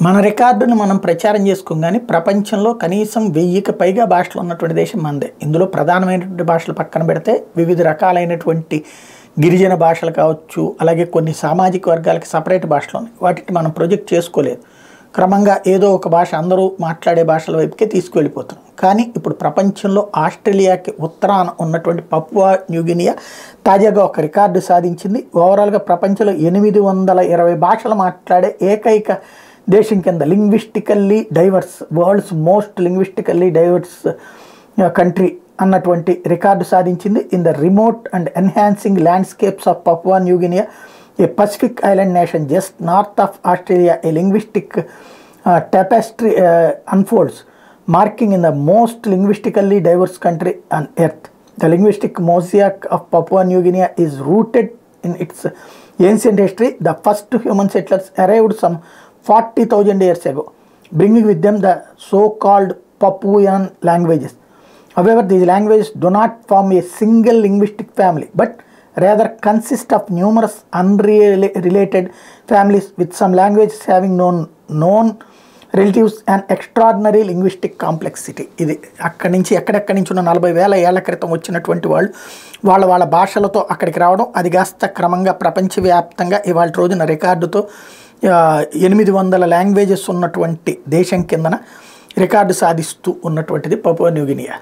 మన రికార్డును మనం ప్రచారం చేసుకోగానే ప్రపంచంలో కనీసం 1000కి పైగా భాషలు ఉన్నటువంటి దేశం మనదే. ఇందులో ప్రధానమైనటువంటి భాషలు పక్కన పెడితే వివిధ రకాలైనటువంటి గిరిజన భాషలు కావచ్చు, అలాగే కొన్ని సామాజిక వర్గాలకి సపరేట్ భాషలు ఉన్నాయి. వాటిని మనం ప్రొజెక్ట్ చేసుకోలేదు. క్రమంగా ఏదో ఒక భాష అందరూ మాట్లాడే భాషల వైపుకే తీసుకువెళ్ళిపోతున్నాం. కానీ ఇప్పుడు ప్రపంచంలో ఆస్ట్రేలియాకి ఉత్తరాన ఉన్నటువంటి పపువా న్యూగినియా తాజాగా ఒక రికార్డు సాధించింది. ఓవరాల్గా ప్రపంచంలో 820 భాషలు మాట్లాడే ఏకైక దేశం కింద linguistically diverse, world's most linguistically diverse country అన్నటువంటి రికార్డు సాధించింది. In the remote and enchanting landscapes of Papua New Guinea, a Pacific island nation just north of Australia, a linguistic tapestry unfolds, marking in the most linguistically diverse country on earth. The linguistic mosaic of Papua New Guinea is rooted in its ancient history. The first human settlers arrived some 40,000 years ago, bringing with them the so-called Papuan languages. However, these languages do not form a single linguistic family, but rather consist of numerous unrelated families, with some languages having known relatives and extraordinary linguistic complexity. ఇది అక్కడి నుంచి ఎక్కడెక్కడి నుంచి ఉన్న 40,000 ఏళ్ల క్రితం వచ్చినటువంటి వాళ్ళ భాషలతో అక్కడికి రావడం, అది కాస్త క్రమంగా ప్రపంచవ్యాప్తంగా ఇవాళ రోజున రికార్డుతో 800 లాంగ్వేజెస్ ఉన్నటువంటి దేశం కిందన రికార్డు సాధిస్తూ ఉన్నటువంటిది పపువా న్యూగినియా.